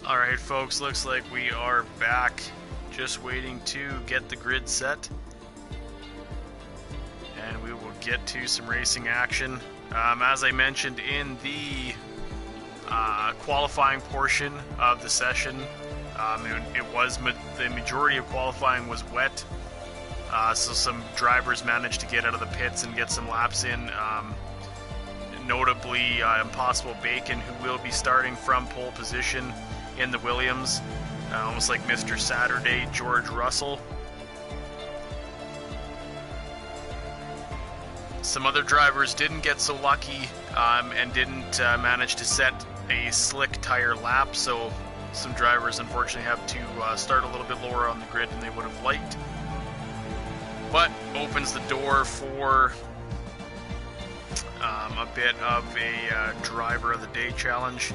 Alright folks, looks like we are back. Just waiting to get the grid set. And we will get to some racing action. As I mentioned in the qualifying portion of the session, the majority of qualifying was wet. So some drivers managed to get out of the pits and get some laps in. Notably, Impossible Bacon, who will be starting from pole position in the Williams, almost like Mr. Saturday, George Russell. Some other drivers didn't get so lucky and didn't manage to set a slick tire lap, so some drivers unfortunately have to start a little bit lower on the grid than they would have liked. But opens the door for a bit of a driver of the day challenge.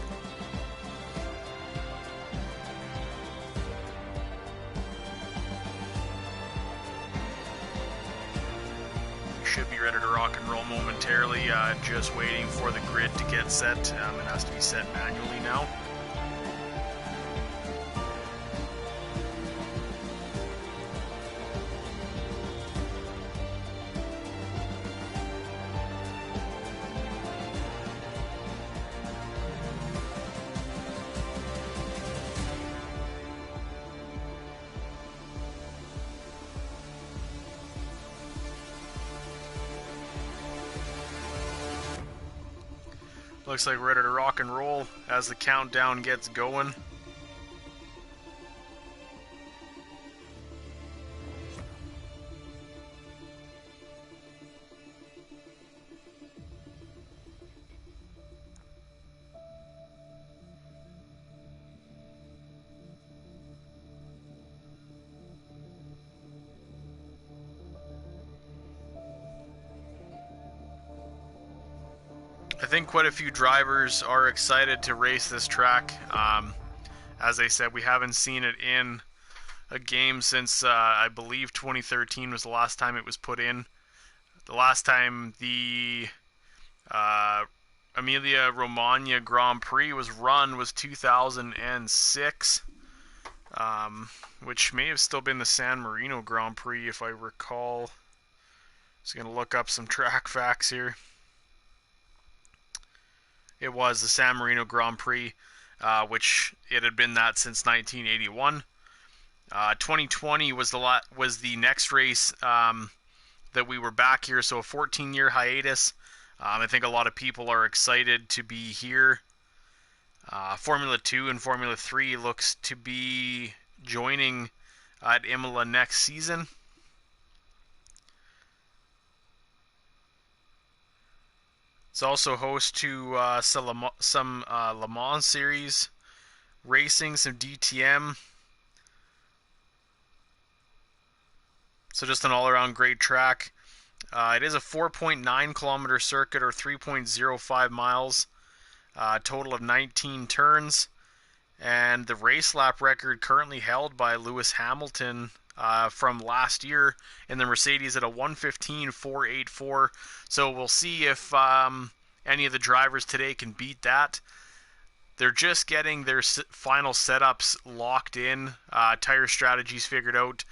Should be ready to rock and roll momentarily. Just waiting for the grid to get set. It has to be set manually now. Looks like we're ready to rock and roll as the countdown gets going. I think quite a few drivers are excited to race this track. As I said, we haven't seen it in a game since I believe 2013 was the last time it was put in. The last time the Emilia Romagna Grand Prix was run was 2006, which may have still been the San Marino Grand Prix if I recall. Just going to look up some track facts here. It was the San Marino Grand Prix, which it had been that since 1981. 2020 was the next race that we were back here, so a 14-year hiatus. I think a lot of people are excited to be here. Formula 2 and Formula 3 looks to be joining at Imola next season. It's also host to some Le Mans series racing, some DTM. So just an all-around great track. It is a 4.9 kilometer circuit, or 3.05 miles, total of 19 turns, and the race lap record currently held by Lewis Hamilton from last year in the Mercedes at a 1:15.484. So we'll see if any of the drivers today can beat that. They're just getting their final setups locked in, tire strategies figured out.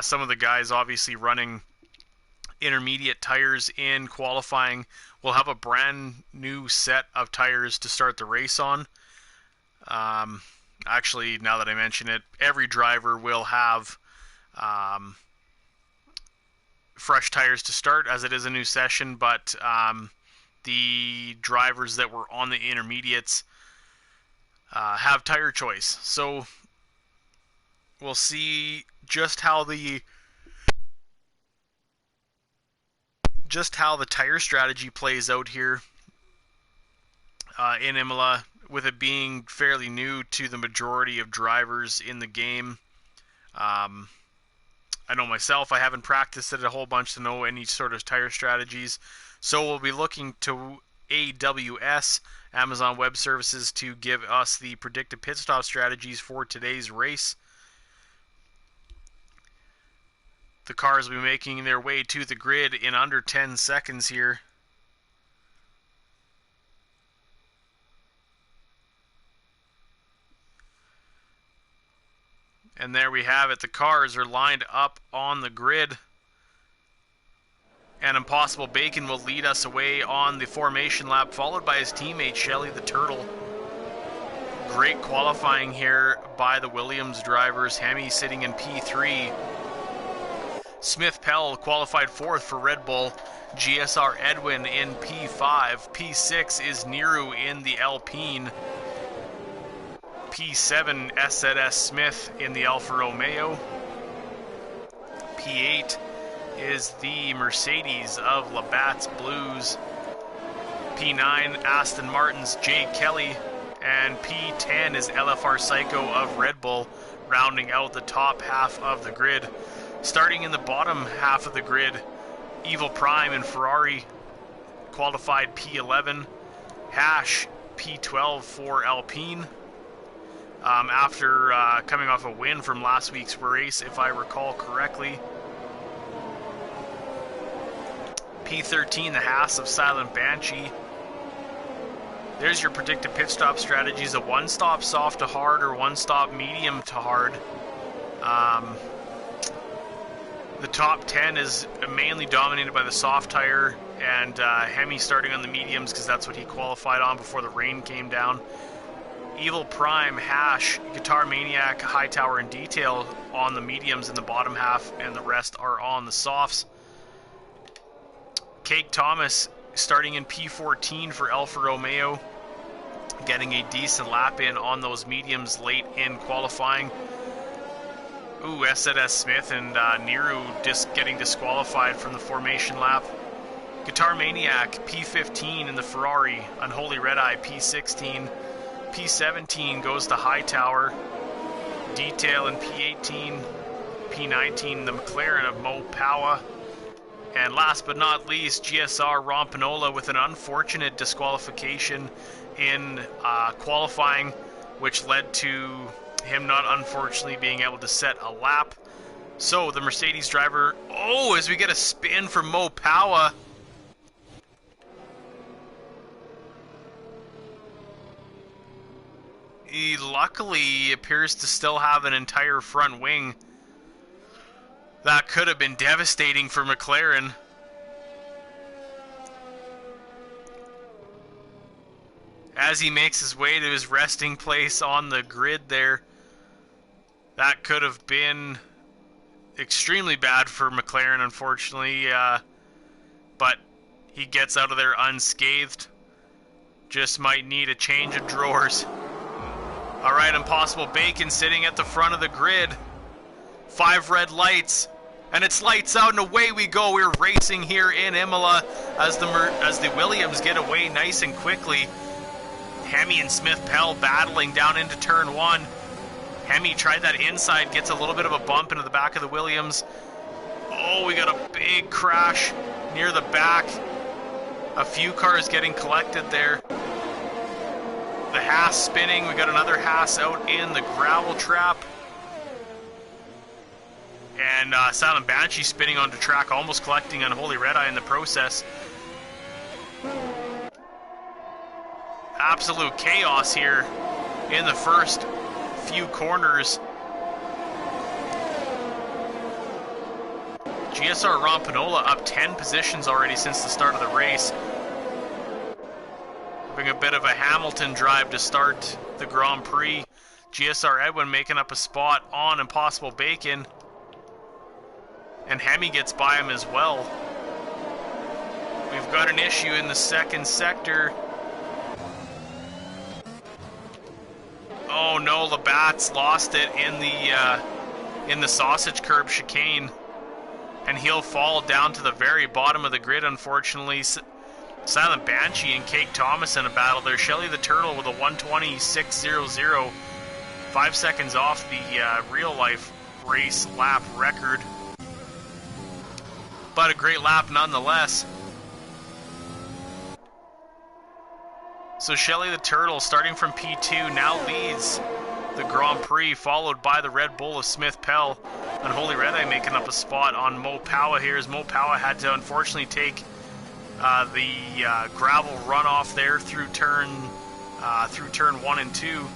Some of the guys obviously running intermediate tires in qualifying will have a brand new set of tires to start the race on. Actually, now that I mention it, every driver will have fresh tires to start, as it is a new session, but the drivers that were on the intermediates have tire choice. So we'll see just how the tire strategy plays out here in Imola, with it being fairly new to the majority of drivers in the game. I know myself, I haven't practiced it a whole bunch to know any sort of tire strategies. So we'll be looking to AWS, Amazon Web Services, to give us the predicted pit stop strategies for today's race. The cars will be making their way to the grid in under 10 seconds here. And there we have it. The cars are lined up on the grid. And Impossible Bacon will lead us away on the formation lap, followed by his teammate Shelly the Turtle. Great qualifying here by the Williams drivers. Hemi sitting in P3. Smith Pell qualified 4th for Red Bull. GSR Edwin in P5. P6 is Niru in the Alpine. P7 SZS Smith in the Alfa Romeo. P8 is the Mercedes of Labatt's Blues. P9 Aston Martin's Jay Kelly. And P10 is LFR Psycho of Red Bull, rounding out the top half of the grid. Starting in the bottom half of the grid, Evil Prime and Ferrari qualified P11. Hash P12 for Alpine. After coming off a win from last week's race, if I recall correctly. P13, the Haas of Silent Banshee. There's your predicted pit stop strategies: a one-stop soft to hard or one-stop medium to hard. The top 10 is mainly dominated by the soft tire, and Hemi starting on the mediums because that's what he qualified on before the rain came down. Evil Prime, Hash, Guitar Maniac, Hightower, and Detail on the mediums in the bottom half, and the rest are on the softs. Cake Thomas starting in P14 for Alfa Romeo, getting a decent lap in on those mediums late in qualifying. Ooh, SZS Smith and Niru getting disqualified from the formation lap. Guitar Maniac, P15 in the Ferrari. Unholy Red Eye, P16. P17 goes to Hightower. Detail in P18. P19, the McLaren of Mo Powa. And last but not least, GSR Rompanola with an unfortunate disqualification in qualifying, which led to him not unfortunately being able to set a lap. So the Mercedes driver, as we get a spin from Mo Powa. He luckily appears to still have an entire front wing. That could have been devastating for McLaren. As he makes his way to his resting place on the grid there, that could have been extremely bad for McLaren, unfortunately. But he gets out of there unscathed. Just might need a change of drawers. Alright, Impossible Bacon sitting at the front of the grid. 5 red lights. And it's lights out and away we go. We're racing here in Imola as the Williams get away nice and quickly. Hemi and Smith Pell battling down into turn 1. Hemi tried that inside, gets a little bit of a bump into the back of the Williams. Oh, we got a big crash near the back. A few cars getting collected there. The Haas spinning. We got another Haas out in the gravel trap. And Silent Banshee spinning onto track, almost collecting Unholy Red Eye in the process. Absolute chaos here in the first few corners. GSR Rompanola up 10 positions already since the start of the race. Having a bit of a Hamilton drive to start the Grand Prix. GSR Edwin making up a spot on Impossible Bacon. And Hemi gets by him as well. We've got an issue in the second sector. Oh no, Labatt's lost it in the sausage curb chicane. And he'll fall down to the very bottom of the grid, unfortunately. Silent Banshee and Cake Thomas in a battle there. Shelly the Turtle with a 1:26.00. 5 seconds off the real-life race lap record. But a great lap nonetheless. So Shelly the Turtle, starting from P2, now leads the Grand Prix, followed by the Red Bull of Smith Pell. Unholy Red Eye making up a spot on Mo Powa here, as Mo Powa had to unfortunately take the gravel runoff there through turn 1 and 2.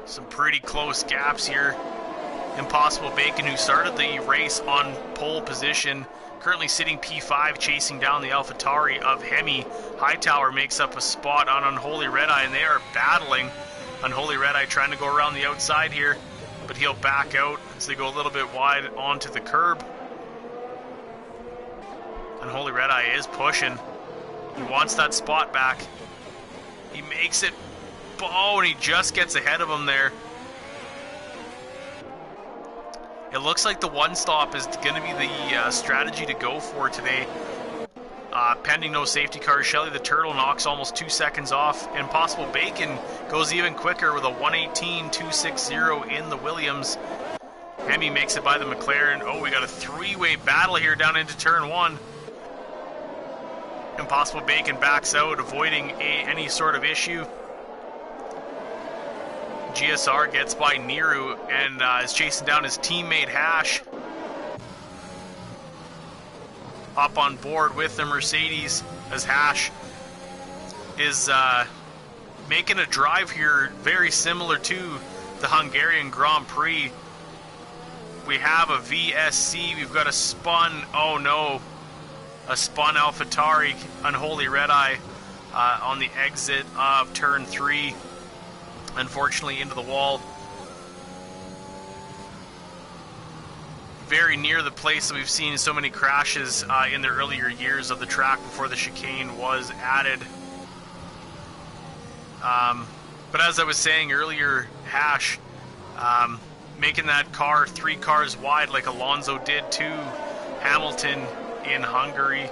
Some pretty close gaps here. Impossible Bacon, who started the race on pole position, currently sitting P5, chasing down the AlphaTauri of Hemi. Hightower makes up a spot on Unholy Red Eye, and they are battling. Unholy Red Eye trying to go around the outside here, but he'll back out as they go a little bit wide onto the curb. Unholy Red Eye is pushing. He wants that spot back. He makes it. Oh, and he just gets ahead of him there. It looks like the one stop is going to be the strategy to go for today. Pending no safety cars, Shelly the Turtle knocks almost 2 seconds off. Impossible Bacon goes even quicker with a 1:18.260 in the Williams. Hemi makes it by the McLaren. Oh, we got a three-way battle here down into turn 1. Impossible Bacon backs out, avoiding any sort of issue. GSR gets by Niru and is chasing down his teammate Hash. Hop on board with the Mercedes as Hash is making a drive here very similar to the Hungarian Grand Prix. We have a VSC, we've got a spun, oh no, a spun AlphaTauri, Unholy Red Eye on the exit of turn 3. Unfortunately into the wall. Very near the place that we've seen so many crashes in the earlier years of the track before the chicane was added. But as I was saying earlier, Hash making that car 3 cars wide like Alonso did to Hamilton in Hungary.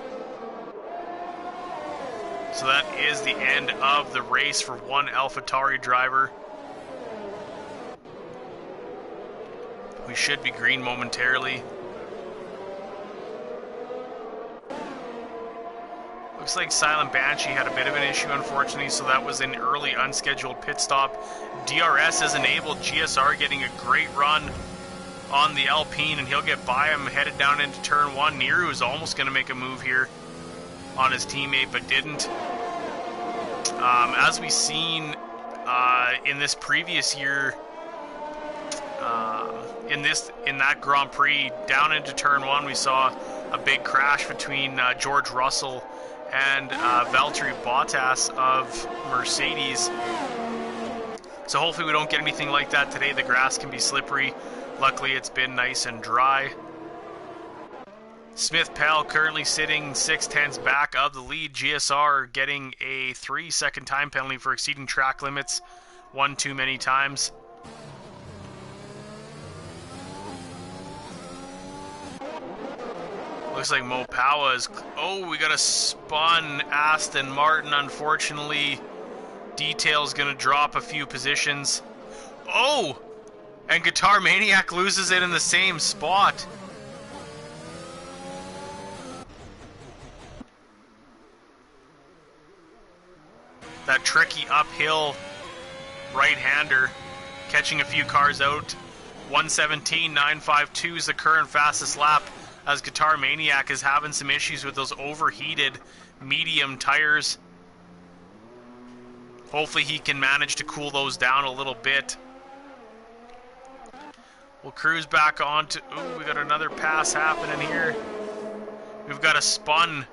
So that is the end of the race for one AlphaTauri driver. We should be green momentarily. Looks like Silent Banshee had a bit of an issue, unfortunately, so that was an early unscheduled pit stop. DRS has enabled GSR getting a great run on the Alpine, and he'll get by him headed down into turn 1. Niru is almost going to make a move here on his teammate, but didn't. As we've seen in this previous year, in that Grand Prix, down into turn 1, we saw a big crash between George Russell and Valtteri Bottas of Mercedes. So hopefully we don't get anything like that today. The grass can be slippery. Luckily it's been nice and dry. Smith Pell currently sitting 6/10 back of the lead. GSR getting a 3-second time penalty for exceeding track limits one too many times. Looks like Mo Powa is... Oh, we got a spun Aston Martin, unfortunately. Detail's going to drop a few positions. Oh! And Guitar Maniac loses it in the same spot. That tricky uphill right-hander catching a few cars out. 1:17.952 is the current fastest lap, as Guitar Maniac is having some issues with those overheated medium tires. Hopefully he can manage to cool those down a little bit. We'll cruise back on to... Ooh, we got another pass happening here. We've got a spun...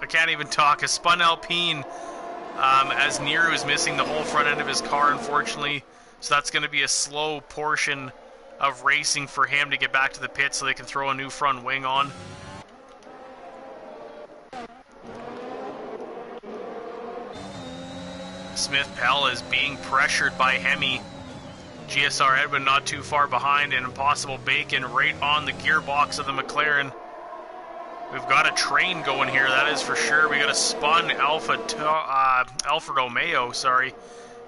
I can't even talk. A spun Alpine, as Niru is missing the whole front end of his car, unfortunately. So that's going to be a slow portion of racing for him to get back to the pit so they can throw a new front wing on. Smith Pell is being pressured by Hemi. GSR Edwin not too far behind, and Impossible Bacon right on the gearbox of the McLaren. We've got a train going here, that is for sure. We got a spun Alfa Romeo, sorry.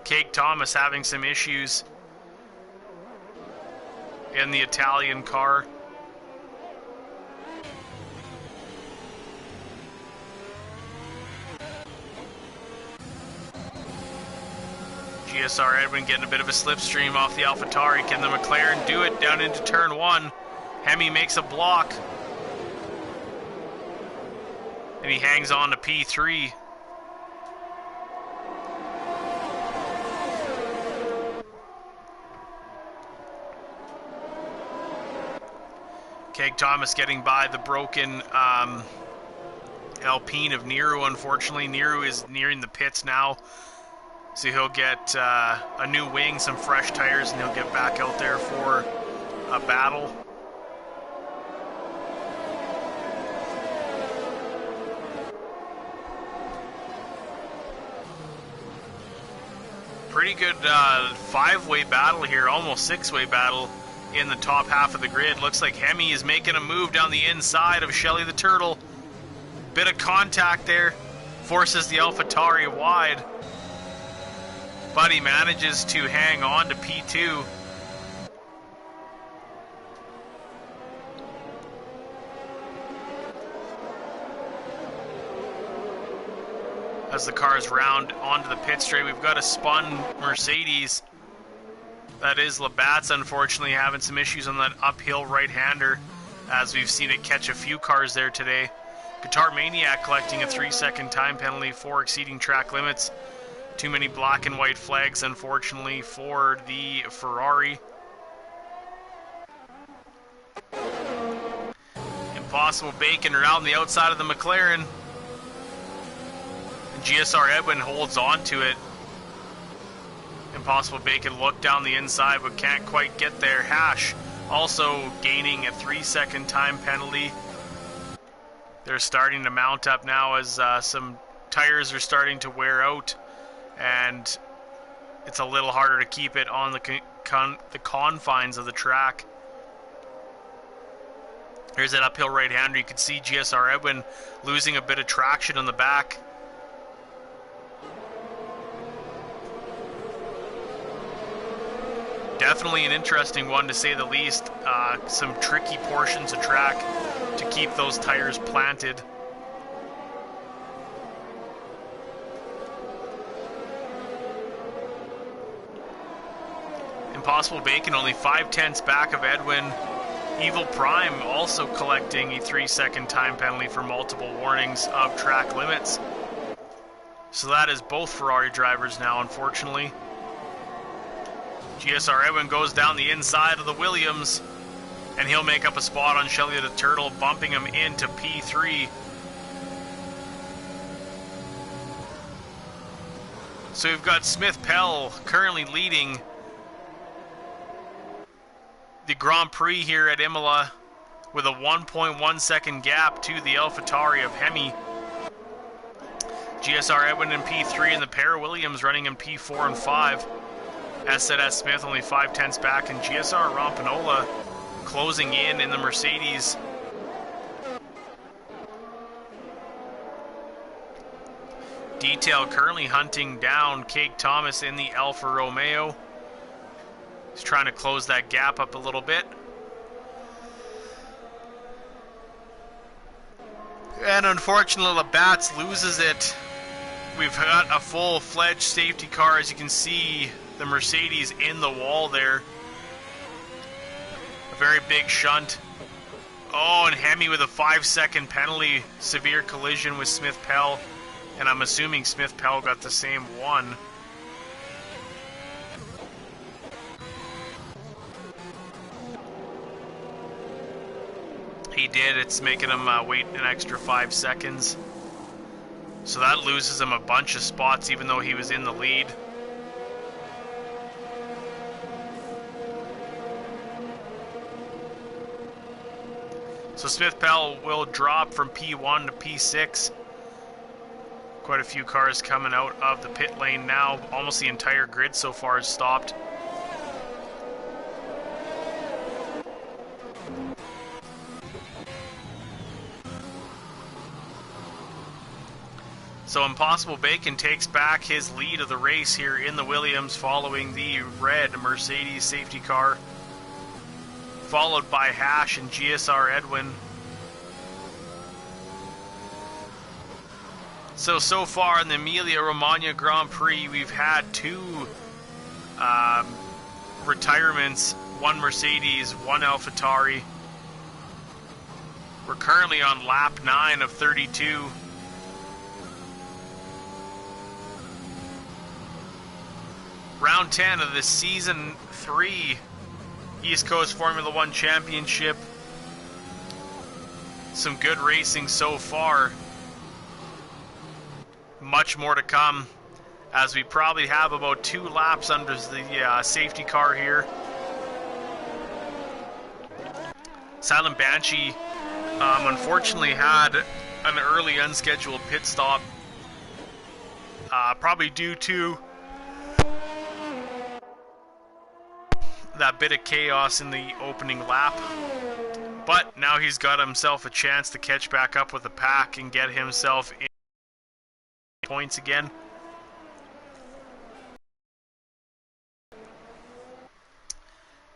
Cake Thomas having some issues in the Italian car. GSR Edwin getting a bit of a slipstream off the AlphaTauri. Can the McLaren do it down into turn 1? Hemi makes a block. And he hangs on to P3. Thomas getting by the broken Alpine of Niru. Unfortunately, Niru is nearing the pits now, so he'll get a new wing, some fresh tires, and he'll get back out there for a battle. Pretty good five-way battle here, almost six-way battle in the top half of the grid. Looks like Hemi is making a move down the inside of Shelly the Turtle. Bit of contact there, forces the AlphaTauri wide, but he manages to hang on to P2. As the cars round onto the pit straight, we've got a spun Mercedes. That is Labatt's, unfortunately, having some issues on that uphill right-hander, as we've seen it catch a few cars there today. Guitar Maniac collecting a 3-second time penalty for exceeding track limits. Too many black and white flags, unfortunately, for the Ferrari. Impossible Bacon around the outside of the McLaren. GSR Edwin holds on to it. Impossible Bacon looked down the inside but can't quite get there. Hash also gaining a 3-second time penalty. They're starting to mount up now as some tires are starting to wear out, and it's a little harder to keep it on the confines of the track. Here's that uphill right-hander. You can see GSR Edwin losing a bit of traction on the back. Definitely an interesting one, to say the least. Some tricky portions of track to keep those tires planted. Impossible Bacon only 5/10 back of Edwin. Evil Prime also collecting a 3-second time penalty for multiple warnings of track limits. So that is both Ferrari drivers now, unfortunately. GSR Edwin goes down the inside of the Williams, and he'll make up a spot on Shelly the Turtle, bumping him into P3. So we've got Smith Pell currently leading the Grand Prix here at Imola with a 1.1 second gap to the AlphaTauri of Hemi. GSR Edwin in P3 and the pair of Williams running in P4 and 5. S3R10 Smith only 5/10 back, and GSR Rompanola closing in the Mercedes. Detail currently hunting down Cake Thomas in the Alfa Romeo. He's trying to close that gap up a little bit. And unfortunately, Labatt's loses it. We've got a full-fledged safety car, as you can see. The Mercedes in the wall there. A very big shunt. Oh, and Hemi with a 5-second penalty. Severe collision with Smith Pell. And I'm assuming Smith Pell got the same one. He did. It's making him wait an extra 5 seconds. So that loses him a bunch of spots, even though he was in the lead. So Smith Pell will drop from P1 to P6. Quite a few cars coming out of the pit lane now. Almost the entire grid so far is stopped. So Impossible Bacon takes back his lead of the race here in the Williams, following the red Mercedes safety car, followed by Hash and GSR Edwin. So far in the Emilia-Romagna Grand Prix, we've had 2 retirements, 1 Mercedes, 1 AlphaTauri. We're currently on lap 9 of 32. Round 10 of the Season 3 East Coast Formula One Championship. some good racing so far. Much more to come, as we probably have about 2 laps under the safety car here. Silent Banshee unfortunately had an early unscheduled pit stop, probably due to that bit of chaos in the opening lap. But now he's got himself a chance to catch back up with the pack and get himself in points again.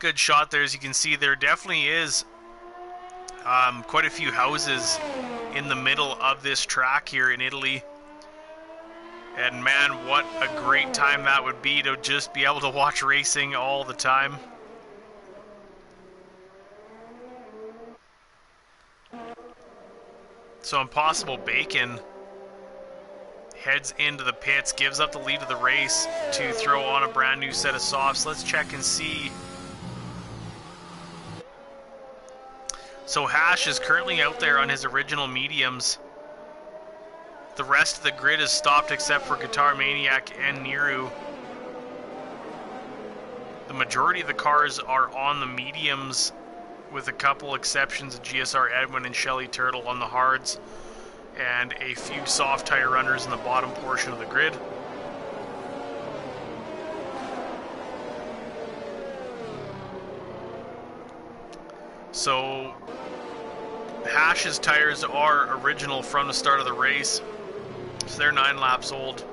Good shot there. As you can see, there definitely is quite a few houses in the middle of this track here in Italy. And man, what a great time that would be to just be able to watch racing all the time. So Impossible Bacon heads into the pits, gives up the lead of the race to throw on a brand new set of softs. Let's check and see. So Hash is currently out there on his original mediums. The rest of the grid is stopped except for Guitar Maniac and Niru. The majority of the cars are on the mediums, with a couple exceptions of GSR Edwin and Shelly Turtle on the hards, and a few soft tire runners in the bottom portion of the grid. So Hash's tires are original from the start of the race, so they're 9 laps old.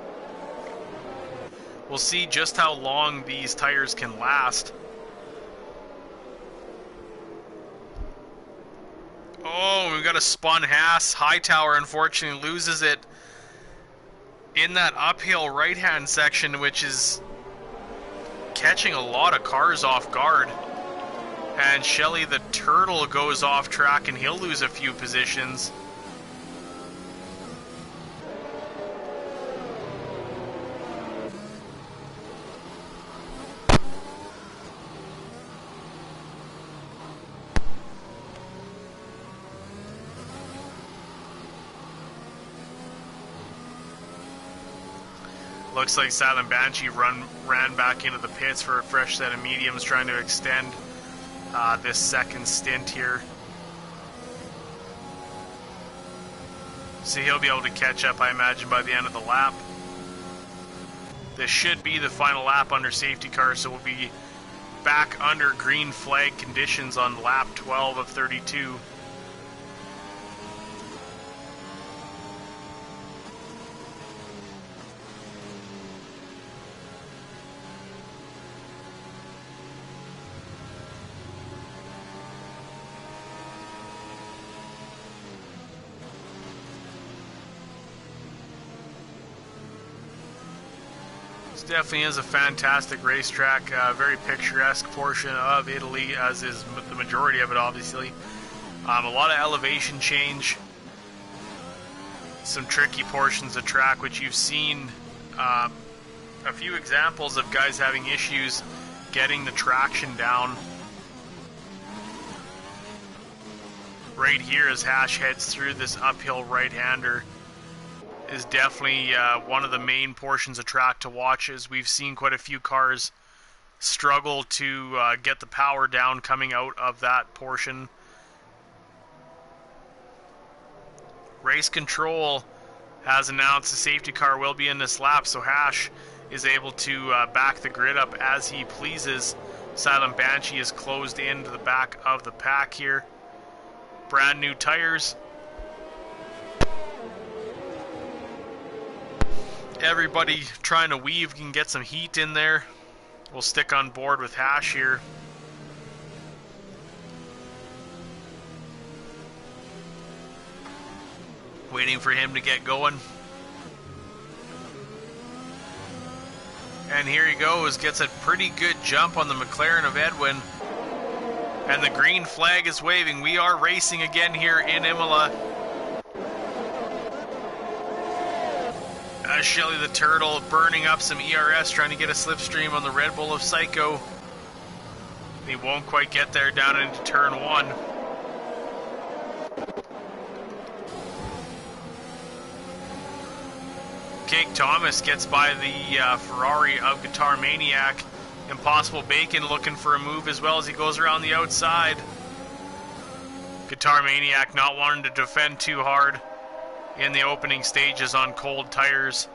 We'll see just how long these tires can last. Oh, we've got a spun Haas. Hightower unfortunately loses it in that uphill right-hand section, which is catching a lot of cars off guard. And Shelly the Turtle goes off track and he'll lose a few positions. Looks like Silent Banshee ran back into the pits for a fresh set of mediums, trying to extend this second stint here. So he'll be able to catch up, I imagine, by the end of the lap. This should be the final lap under safety car, so we'll be back under green flag conditions on lap 12 of 32. Definitely is a fantastic racetrack, very picturesque portion of Italy, as is the majority of it, obviously. A lot of elevation change, some tricky portions of track, which you've seen a few examples of guys having issues getting the traction down. Right here, as Hash heads through this uphill right-hander, is definitely one of the main portions of track to watch, as we've seen quite a few cars struggle to get the power down coming out of that portion. Race Control has announced the safety car will be in this lap, so Hash is able to back the grid up as he pleases. Silent Banshee is closed into the back of the pack here. Brand new tires. Everybody trying to weave can get some heat in there. We'll stick on board with Hash here. Waiting for him to get going. And here he goes, gets a pretty good jump on the McLaren of Edwin. And the green flag is waving. We are racing again here in Imola. Shelly the Turtle burning up some ERS, trying to get a slipstream on the Red Bull of Psycho. He won't quite get there down into turn 1. Cake Thomas gets by the Ferrari of Guitar Maniac. Impossible Bacon looking for a move as well as he goes around the outside. Guitar Maniac not wanting to defend too hard in the opening stages on cold tires.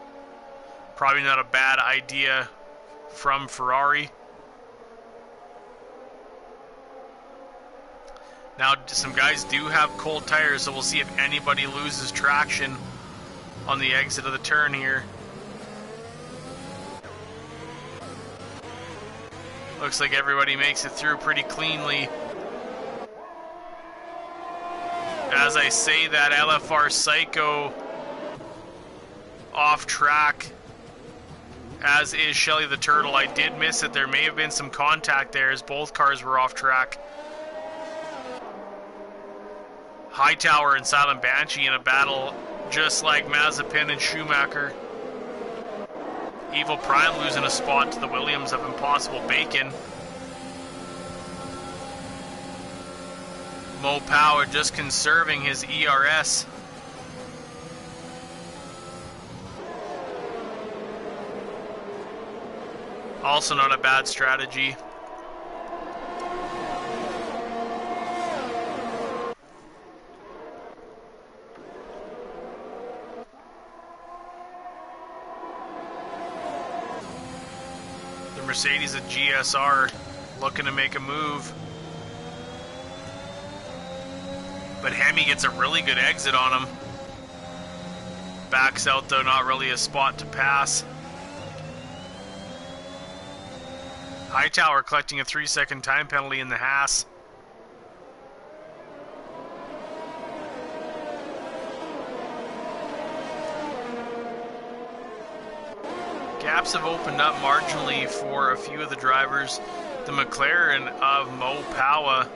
Probably not a bad idea from Ferrari. Now some guys do have cold tires, so we'll see if anybody loses traction on the exit of the turn here. Looks like everybody makes it through pretty cleanly. As I say that, LFR Psycho off track, as is Shelly the Turtle. I did miss it. There may have been some contact there as both cars were off track. Hightower and Silent Banshee in a battle just like Mazepin and Schumacher. Evil Prime losing a spot to the Williams of Impossible Bacon. Mo Power just conserving his ERS. Also not a bad strategy. The Mercedes at GSR looking to make a move. But Hemi gets a really good exit on him. Backs out though, not really a spot to pass. Hightower collecting a 3-second time penalty in the Haas. Gaps have opened up marginally for a few of the drivers. The McLaren of Mo Power,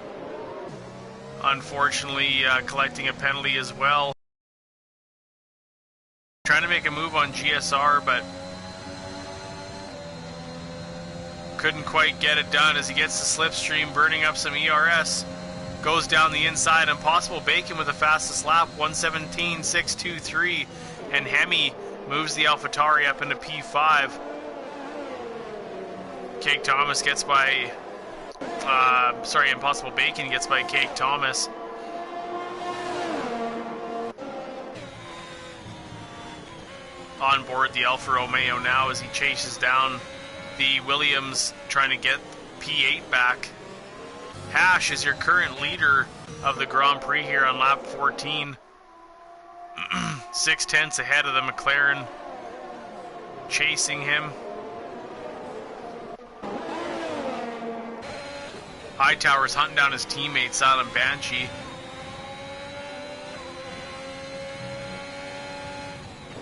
unfortunately, collecting a penalty as well. Trying to make a move on GSR, but couldn't quite get it done as he gets the slipstream, burning up some ERS. Goes down the inside. Impossible Bacon with the fastest lap, 1:17.623, and Hemi moves the AlphaTauri up into P5. Cake Thomas gets by, Impossible Bacon gets by Cake Thomas. On board the Alfa Romeo now as he chases down the Williams, trying to get P8 back. Hash is your current leader of the Grand Prix here on lap 14. 6/10 ahead of the McLaren, chasing him. Hightower's hunting down his teammate Silent Banshee.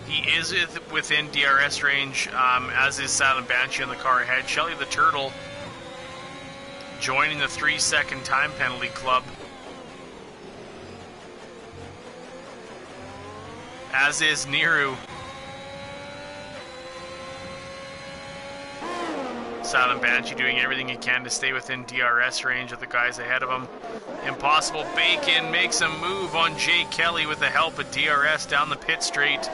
He is within DRS range, as is Silent Banshee on the car ahead. Shelly the Turtle joining the 3-second time penalty club. As is Niru. Silent Banshee doing everything he can to stay within DRS range of the guys ahead of him. Impossible Bacon makes a move on Jay Kelly with the help of DRS down the pit straight.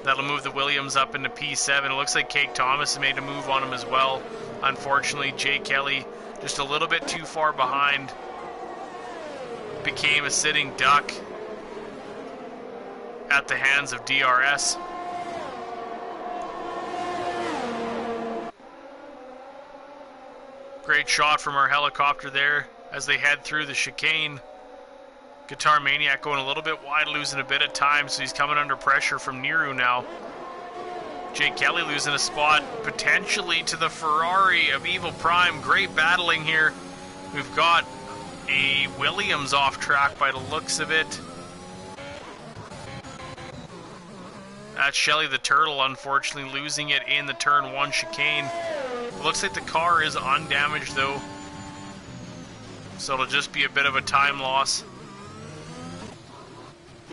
That'll move the Williams up into P7. It looks like Cake Thomas made a move on him as well. Unfortunately, Jay Kelly just a little bit too far behind. Became a sitting duck at the hands of DRS. Great shot from our helicopter there as they head through the chicane. Guitar Maniac going a little bit wide, losing a bit of time, so he's coming under pressure from Niru now. Jake Kelly losing a spot potentially to the Ferrari of Evil Prime. Great battling here. We've got a Williams off track by the looks of it. That's Shelly the Turtle, unfortunately, losing it in the turn 1 chicane. It looks like the car is undamaged though, so it'll just be a bit of a time loss.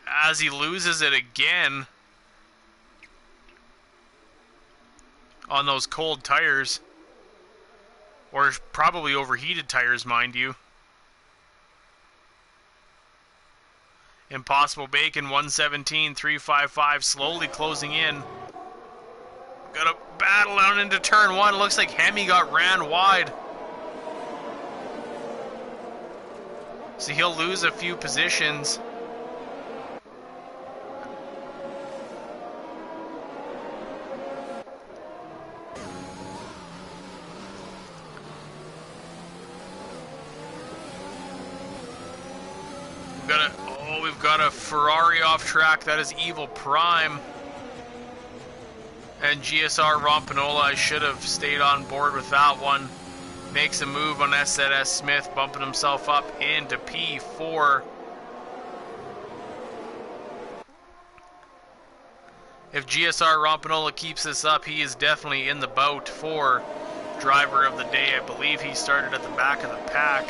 As he loses it again on those cold tires, or probably overheated tires, mind you. Impossible Bacon 117, 355, slowly closing in. Got a battle down into turn one. Looks like Hemi got ran wide. So he'll lose a few positions. We've got a Ferrari off track. That is Evil Prime. And GSR Rompanola, I should have stayed on board with that one. Makes a move on S3R10 Smith, bumping himself up into P4. If GSR Rompanola keeps this up, he is definitely in the bout for driver of the day. I believe he started at the back of the pack.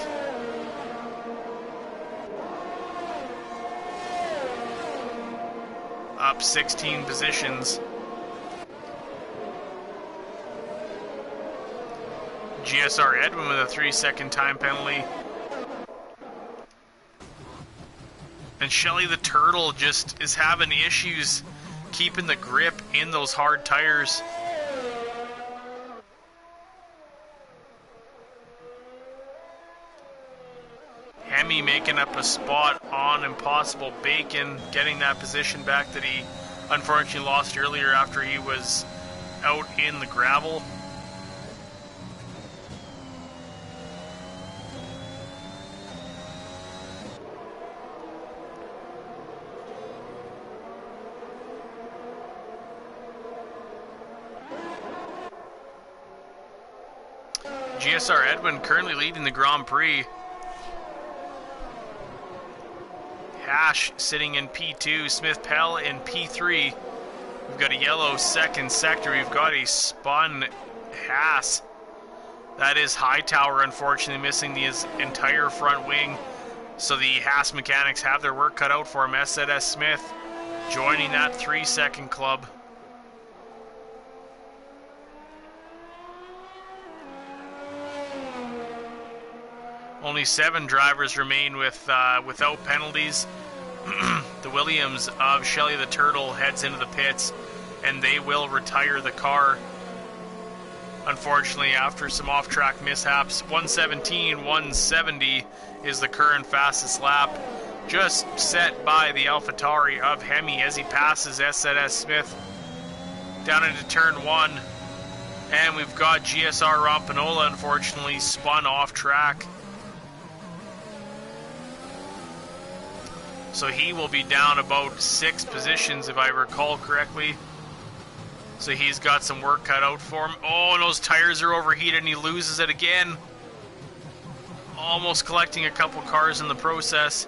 Up 16 positions. GSR Edwin with a 3-second time penalty. And Shelly the Turtle just is having issues keeping the grip in those hard tires. Hemi making up a spot on Impossible Bacon, getting that position back that he unfortunately lost earlier after he was out in the gravel. GSR Edwin currently leading the Grand Prix. Hash sitting in P2, Smith Pell in P3. We've got a yellow second sector. We've got a spun Haas. That is Hightower, unfortunately, missing his entire front wing. So the Haas mechanics have their work cut out for him. S3R10 Smith joining that 3-second club. Only 7 drivers remain without penalties. The Williams of Shelly the Turtle heads into the pits, and they will retire the car. Unfortunately, after some off-track mishaps, 117, 170 is the current fastest lap. Just set by the AlphaTauri of Hemi as he passes S3R10 Smith down into turn 1. And we've got GSR Rompanola, unfortunately, spun off track. So he will be down about 6 positions, if I recall correctly. So he's got some work cut out for him. Oh, and those tires are overheated, and he loses it again. Almost collecting a couple cars in the process.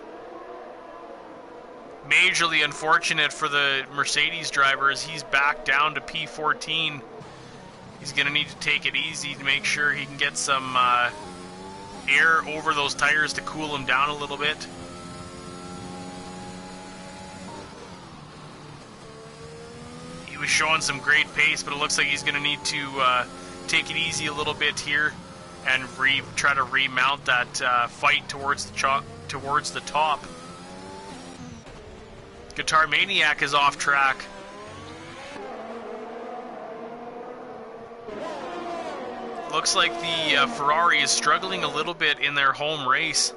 Majorly unfortunate for the Mercedes driver as he's back down to P14. He's going to need to take it easy to make sure he can get some air over those tires to cool him down a little bit. He was showing some great pace, but it looks like he's going to need to take it easy a little bit here and try to remount that fight towards the top. Guitar Maniac is off track. Looks like the Ferrari is struggling a little bit in their home race.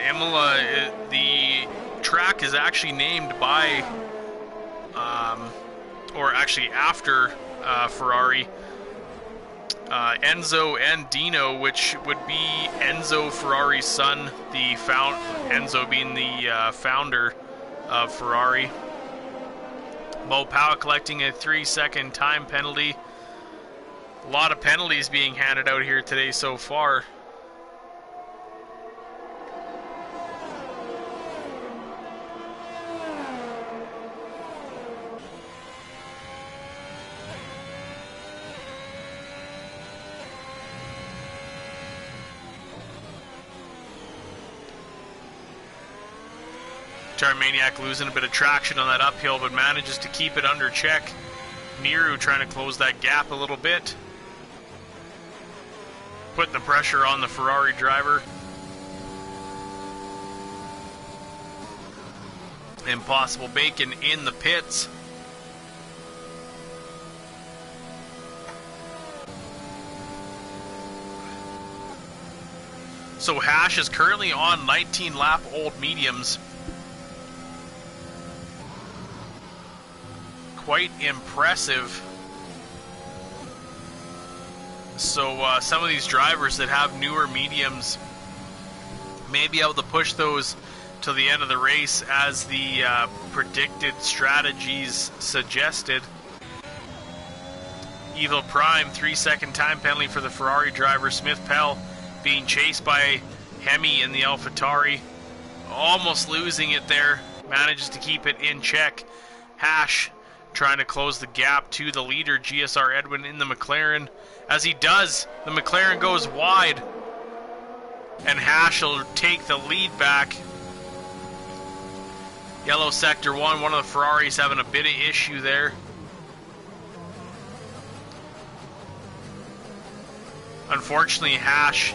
Imola, the track is actually named by, or actually after Ferrari. Enzo and Dino, which would be Enzo Ferrari's son, Enzo being the founder of Ferrari. Mo Powell collecting a 3-second time penalty. A lot of penalties being handed out here today so far. Tarmaniac losing a bit of traction on that uphill, but manages to keep it under check. Niru trying to close that gap a little bit. Putting the pressure on the Ferrari driver. Impossible Bacon in the pits. So Hash is currently on 19 lap old mediums. Quite impressive. So some of these drivers that have newer mediums may be able to push those to the end of the race as the predicted strategies suggested. Evil Prime, 3-second time penalty for the Ferrari driver. Smith Pell being chased by Hemi in the AlphaTauri. Almost losing it there. Manages to keep it in check. Hash trying to close the gap to the leader, GSR Edwin, in the McLaren. As he does, the McLaren goes wide. And Hash will take the lead back. Yellow Sector 1, one of the Ferraris having a bit of issue there. Unfortunately, Hash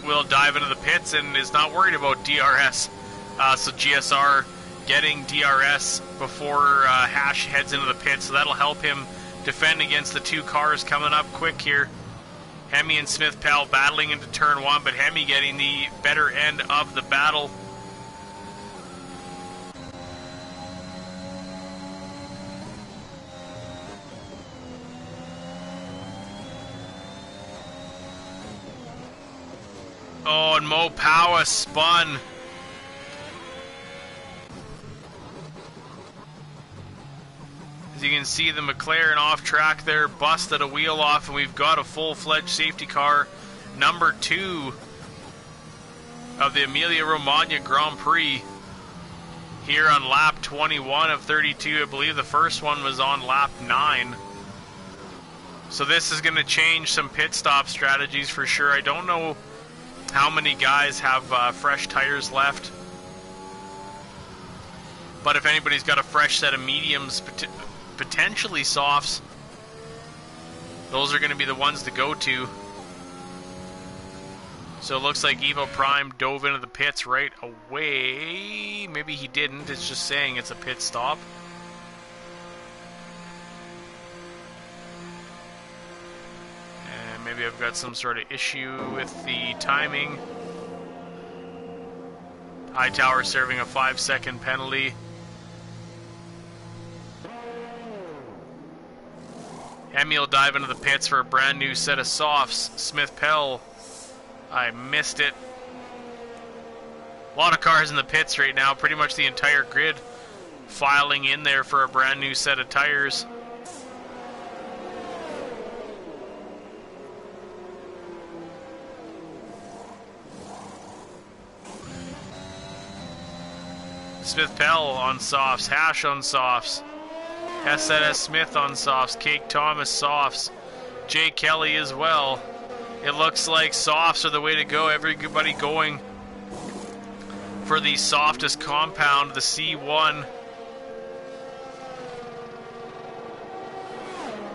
will dive into the pits and is not worried about DRS. So GSR getting DRS before Hash heads into the pits, so that'll help him defend against the two cars coming up quick here. Hemi and Smith Pell battling into turn 1, but Hemi getting the better end of the battle. Oh, and Mo Powa spun. As you can see, the McLaren off track there, busted a wheel off, and we've got a full-fledged safety car, number 2 of the Emilia-Romagna Grand Prix, here on lap 21 of 32. I believe the first one was on lap 9. So this is going to change some pit stop strategies for sure. I don't know how many guys have fresh tires left, but if anybody's got a fresh set of mediums, potentially softs, those are going to be the ones to go to. So it looks like Evo Prime dove into the pits right away. Maybe he didn't, it's just saying it's a pit stop. And maybe I've got some sort of issue with the timing. Hightower serving a 5-second penalty. Hemi will dive into the pits for a brand new set of softs. Smith Pell, I missed it. A lot of cars in the pits right now, pretty much the entire grid filing in there for a brand new set of tires. Smith Pell on softs, Hash on softs, SNS Smith on softs, Cake Thomas softs, Jay Kelly as well. It looks like softs are the way to go. Everybody going for the softest compound, the C1.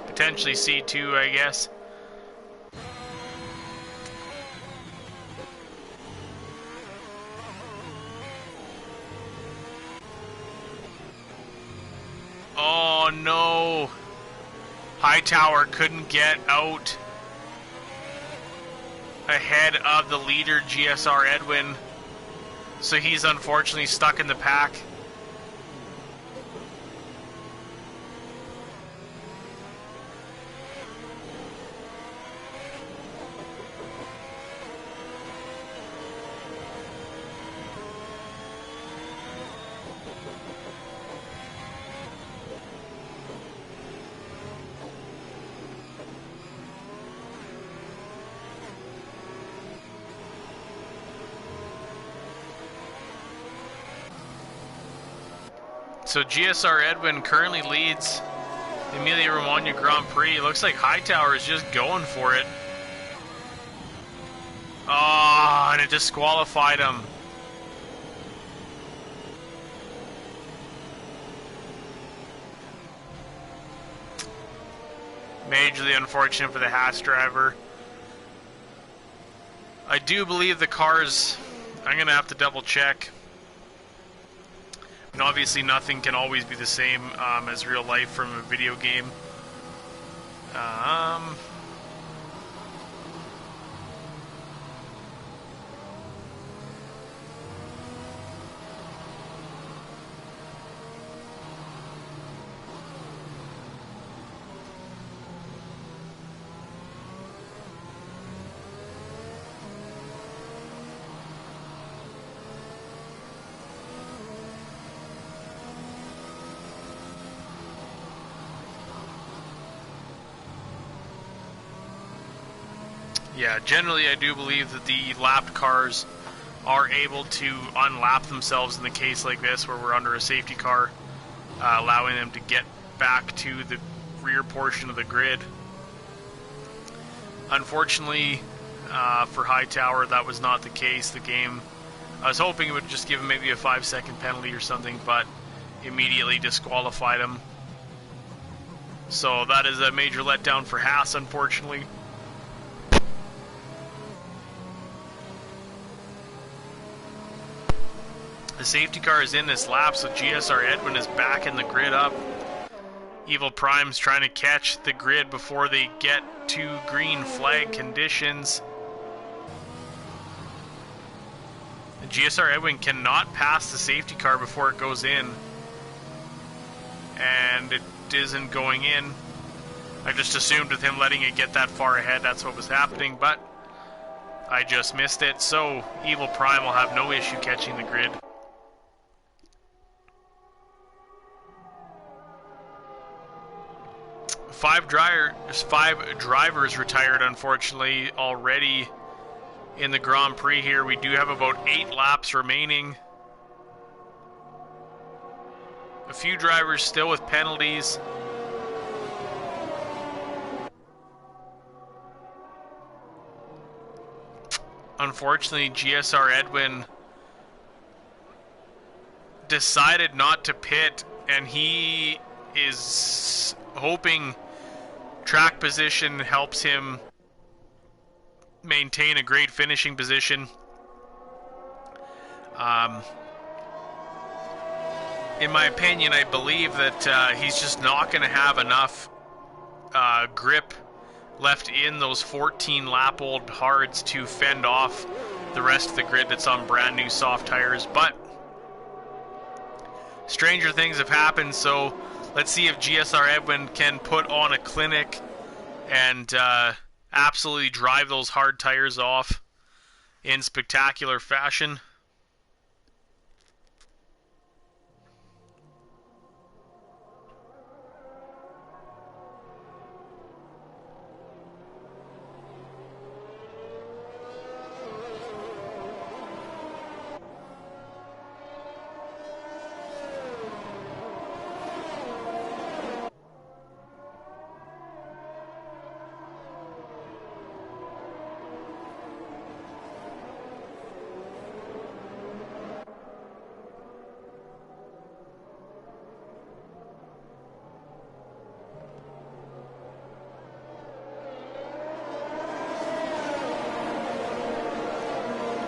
Potentially C2, I guess. Oh no! Hightower couldn't get out ahead of the leader, GSR Edwin, so he's unfortunately stuck in the pack. So GSR Edwin currently leads the Emilia-Romagna Grand Prix. It looks like Hightower is just going for it. Oh, and it disqualified him. Majorly unfortunate for the Haas driver. I do believe the cars, I'm going to have to double check. And obviously nothing can always be the same as real life from a video game. Yeah, generally I do believe that the lapped cars are able to unlap themselves in the case like this where we're under a safety car, allowing them to get back to the rear portion of the grid. Unfortunately, for Hightower, that was not the case. The game, I was hoping it would just give him maybe a 5-second penalty or something, but immediately disqualified him. So that is a major letdown for Haas, unfortunately. The safety car is in this lap, so GSR Edwin is back in the grid up. Evil Prime's trying to catch the grid before they get to green flag conditions. And GSR Edwin cannot pass the safety car before it goes in. And it isn't going in. I just assumed with him letting it get that far ahead, that's what was happening, but I just missed it. So Evil Prime will have no issue catching the grid. Five drivers retired, unfortunately, already in the Grand Prix here. We do have about 8 laps remaining. A few drivers still with penalties. Unfortunately, GSR Edwin decided not to pit, and he is hoping track position helps him maintain a great finishing position. In my opinion, I believe that he's just not going to have enough grip left in those 14 lap old hards to fend off the rest of the grid that's on brand new soft tires. But stranger things have happened, so let's see if GSR Edwin can put on a clinic and absolutely drive those hard tires off in spectacular fashion.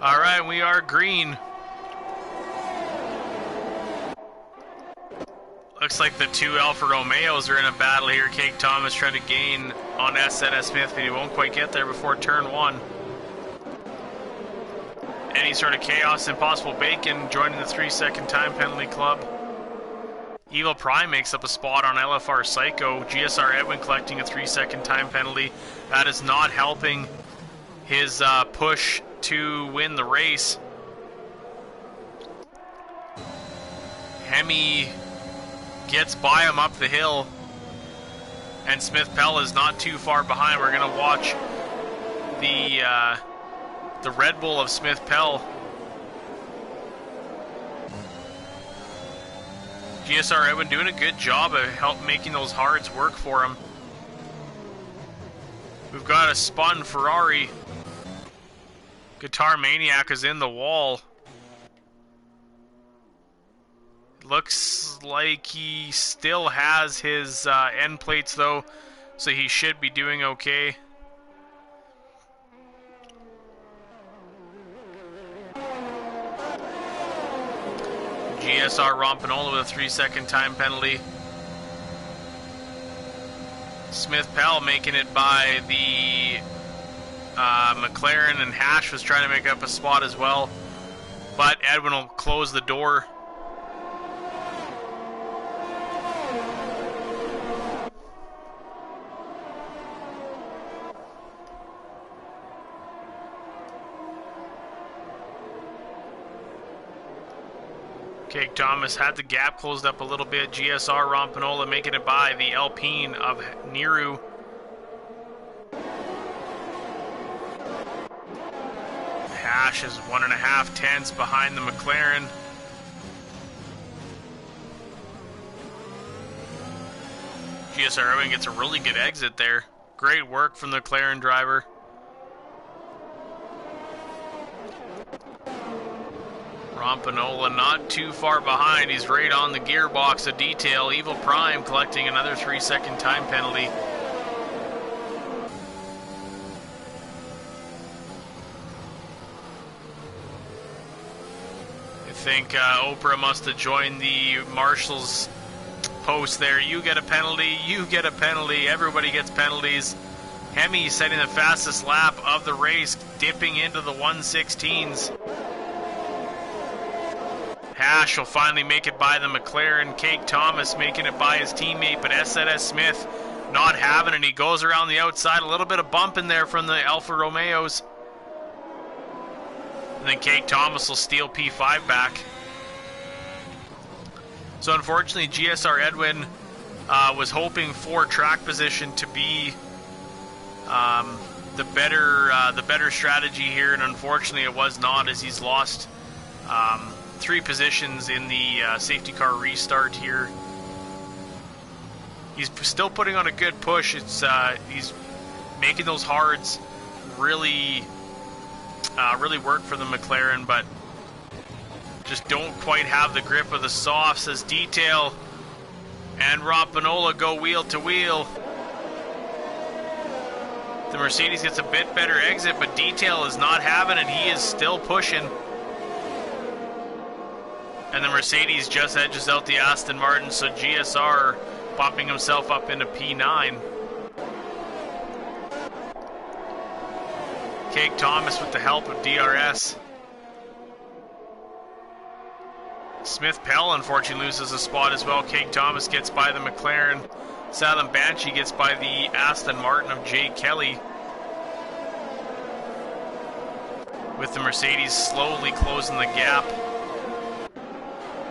Alright, we are green. Looks like the 2 Alfa Romeos are in a battle here. Cake Thomas trying to gain on S.N.S. Smith, but he won't quite get there before turn 1. Any sort of chaos, Impossible Bacon joining the 3-second time penalty club. Evil Prime makes up a spot on LFR Psycho. GSR Edwin collecting a 3-second time penalty. That is not helping his push to win the race. Hemi gets by him up the hill, and Smith Pell is not too far behind. We're going to watch the Red Bull of Smith Pell. GSR Edwin doing a good job of making those hards work for him. We've got a spun Ferrari. Guitar Maniac is in the wall. Looks like he still has his end plates though. so he should be doing okay. GSR Rompanola with a 3-second time penalty. Smith Pell making it by the McLaren, and Hash was trying to make up a spot as well, but Edwin will close the door. Cake Thomas had the gap closed up a little bit. GSR Rompanola making it by the Alpine of Niru. Hash is 1.5 tenths behind the McLaren. GSR Edwin gets a really good exit there. Great work from the McLaren driver. Rompanola not too far behind. He's right on the gearbox of detail. Evil Prime collecting another 3-second time penalty. I think Oprah must have joined the Marshals post there. You get a penalty, you get a penalty, everybody gets penalties. Hemi setting the fastest lap of the race, dipping into the 1:16s. Hash will finally make it by the McLaren. Cake Thomas making it by his teammate, but SZS Smith not having it. He goes around the outside. A little bit of bump in there from the Alfa Romeos. And then Cake Thomas will steal P5 back. So unfortunately, GSR Edwin was hoping for track position to be the better strategy here, and unfortunately it was not, as he's lost 3 positions in the safety car restart here. He's still putting on a good push. It's he's making those hards really work for the McLaren, but just don't quite have the grip of the softs as Detail and Rompanola go wheel to wheel. The Mercedes gets a bit better exit, but Detail is not having it. He is still pushing. And the Mercedes just edges out the Aston Martin, so GSR bumping himself up into P9. Cake Thomas with the help of DRS. Smith Pell unfortunately loses a spot as well. Cake Thomas gets by the McLaren. Salem Banshee gets by the Aston Martin of Jay Kelly. With the Mercedes slowly closing the gap.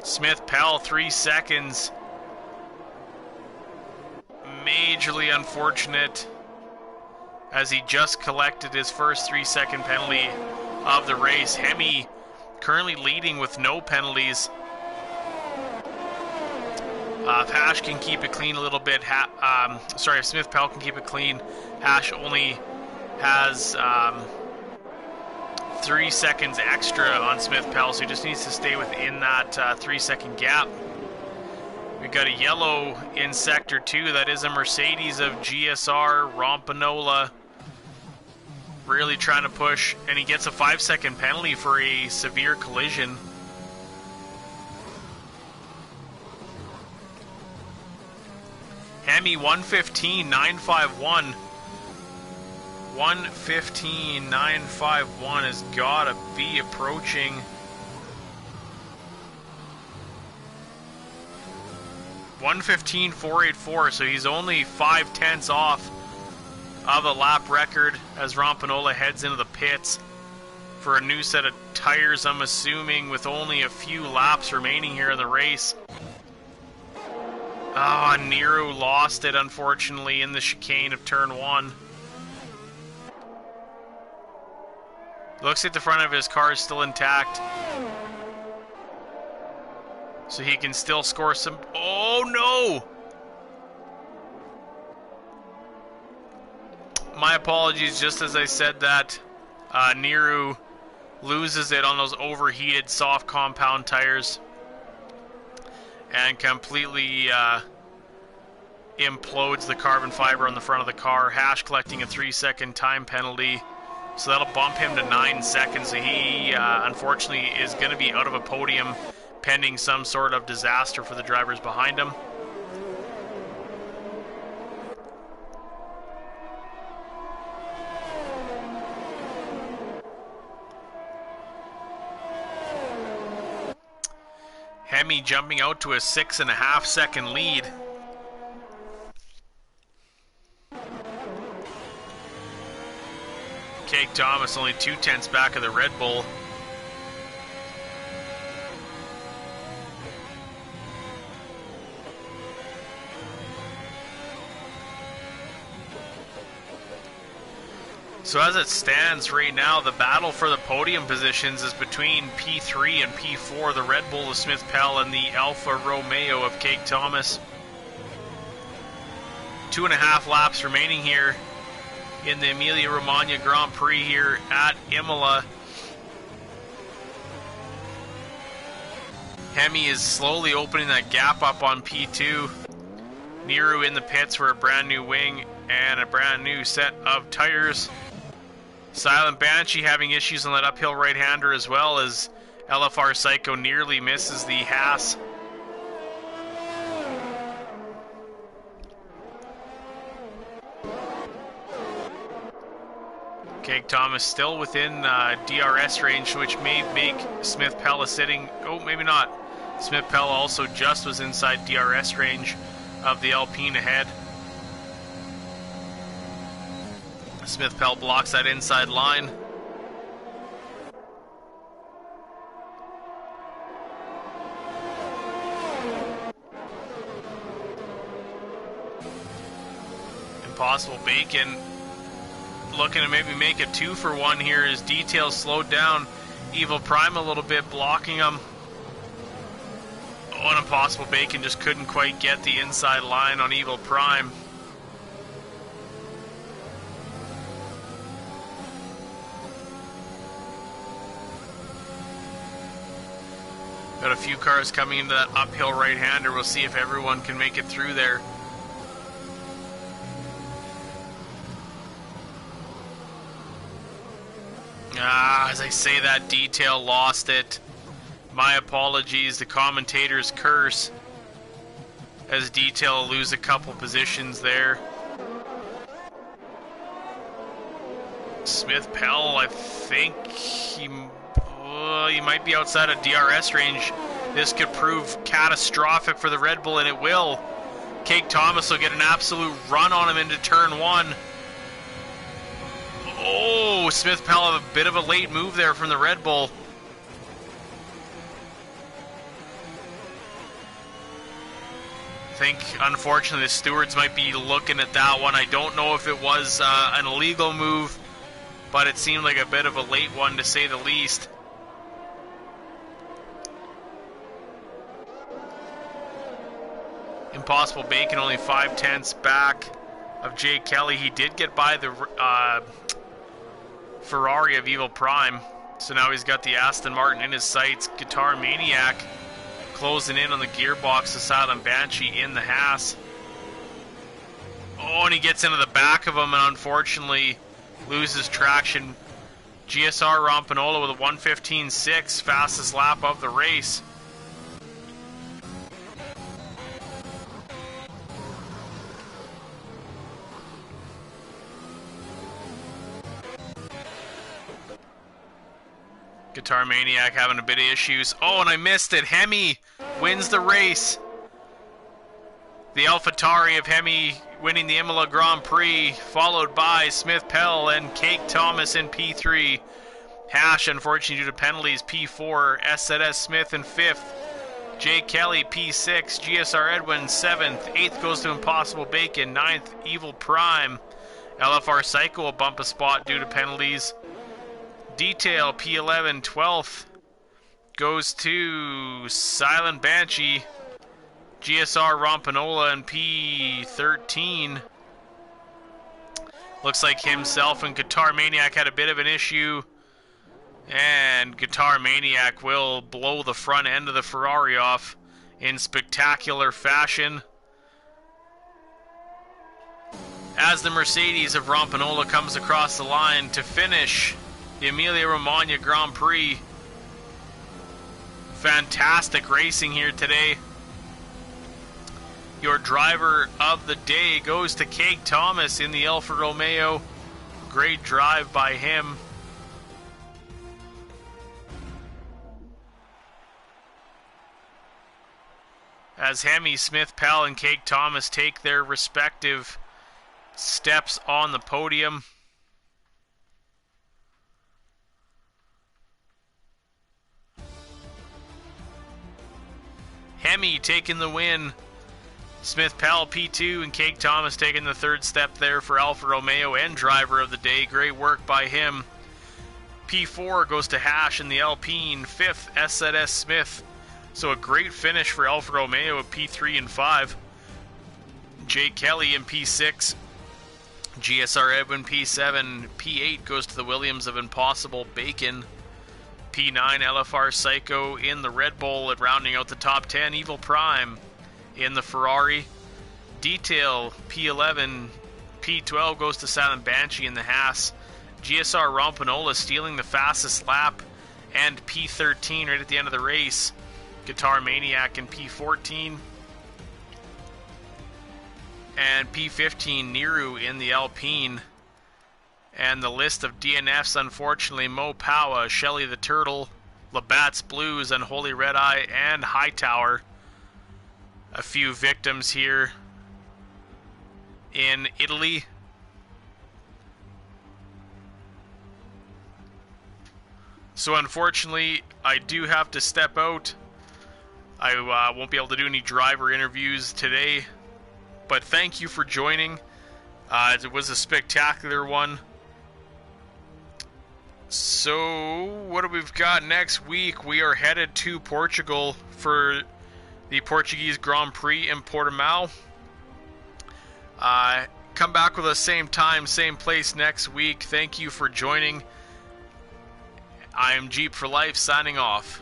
Smith Pell 3 seconds. Majorly unfortunate, as he just collected his first 3-second penalty of the race. Hemi currently leading with no penalties. If Hash can keep it clean a little bit, if Smith Pell can keep it clean, Hash only has 3 seconds extra on Smith Pell, so he just needs to stay within that 3-second gap. We've got a yellow in Sector 2. That is a Mercedes of GSR Rompanola. Really trying to push, and he gets a 5-second penalty for a severe collision. Hemi 1:15.951. 1:15.951 has got to be approaching. .1:15.484, so he's only 5 tenths off of a lap record as Rompanola heads into the pits for a new set of tires, I'm assuming, with only a few laps remaining here in the race. Oh, Nero lost it, unfortunately, in the chicane of turn 1. Looks like the front of his car is still intact, so he can still score some. Oh no! My apologies, just as I said that, Nero loses it on those overheated soft compound tires and completely implodes the carbon fiber on the front of the car. Hash collecting a 3-second time penalty. So that'll bump him to 9 seconds. So he, unfortunately, is going to be out of a podium pending some sort of disaster for the drivers behind him. Hemi jumping out to a 6.5 second lead. Cake Thomas only 2/10 back of the Red Bull. So as it stands right now, the battle for the podium positions is between P3 and P4, the Red Bull of Smith Pell and the Alfa Romeo of Cake Thomas. 2.5 laps remaining here in the Emilia-Romagna Grand Prix here at Imola. Hemi is slowly opening that gap up on P2. Niru in the pits for a brand new wing and a brand new set of tires. Silent Banshee having issues on that uphill right-hander as well as LFR Psycho nearly misses the Haas. Cake Thomas still within DRS range, which may make Smith Pell a sitting... Oh, maybe not. Smith Pell also just was inside DRS range of the Alpine ahead. Smith Pell blocks that inside line. Impossible Bacon looking to maybe make a 2-for-1 here. His details slowed down. Evil Prime a little bit blocking him. Oh, and Impossible Bacon just couldn't quite get the inside line on Evil Prime. Got a few cars coming into that uphill right-hander. We'll see if everyone can make it through there. As I say that, Detail lost it. My apologies. The commentator's curse. As Detail lose a couple positions there. Smith Pell, I think he might be outside of DRS range. This could prove catastrophic for the Red Bull, and it will. Cake Thomas will get an absolute run on him into turn 1. Oh, Smith Pell have a bit of a late move there from the Red Bull. I think, unfortunately, the stewards might be looking at that one. I don't know if it was an illegal move, but it seemed like a bit of a late one, to say the least. Impossible Bacon only 5/10 back of Jay Kelly. He did get by the Ferrari of Evil Prime, so now he's got the Aston Martin in his sights. Guitar Maniac closing in on the gearbox of Silent Banshee in the Haas. Oh, and he gets into the back of him and unfortunately loses traction. GSR Rompanola with a 1:15.6, fastest lap of the race. Guitar Maniac having a bit of issues. Oh, and I missed it. Hemi wins the race. The AlphaTauri of Hemi winning the Imola Grand Prix, followed by Smith Pell and Cake Thomas in P3. Hash, unfortunately, due to penalties, P4. SZS Smith in 5th. Jay Kelly, P6. GSR Edwin, 7th. 8th goes to Impossible Bacon. 9th, Evil Prime. LFR Psycho will bump a spot due to penalties. Detail, P11, 12th, goes to Silent Banshee. GSR Rompanola in P13. Looks like himself and Guitar Maniac had a bit of an issue. And Guitar Maniac will blow the front end of the Ferrari off in spectacular fashion. as the Mercedes of Rompanola comes across the line to finish the Emilia-Romagna Grand Prix. Fantastic racing here today. Your driver of the day goes to Craig Thomas in the Alfa Romeo. Great drive by him. As Hemi Smith-Pell and Craig Thomas take their respective steps on the podium. Hemi taking the win. Smith-Pell P2 and Craig Thomas taking the third step there for Alfa Romeo and driver of the day. Great work by him. P4 goes to Hash in the Alpine. Fifth, SZS Smith. So a great finish for Alfa Romeo at P3 and 5. Jay Kelly in P6. GSR Edwin P7. P8 goes to the Williams of Impossible Bacon. P9 LFR Psycho in the Red Bull at rounding out the top 10. Evil Prime in the Ferrari. Detail P11. P12 goes to Silent Banshee in the Haas. GSR Rompanola stealing the fastest lap. And P13 right at the end of the race. Guitar Maniac in P14. And P15 Niru in the Alpine. And the list of DNFs, unfortunately, Mo Powa, Shelly the Turtle, Labatt's Blues, Unholy Red Eye, and Hightower. A few victims here in Italy. So unfortunately, I do have to step out. I won't be able to do any driver interviews today. But thank you for joining. It was a spectacular one. So, what do we've got next week? We are headed to Portugal for the Portuguese Grand Prix in Portimao. Come back with us same time, same place next week. Thank you for joining. I am Jeep for Life, signing off.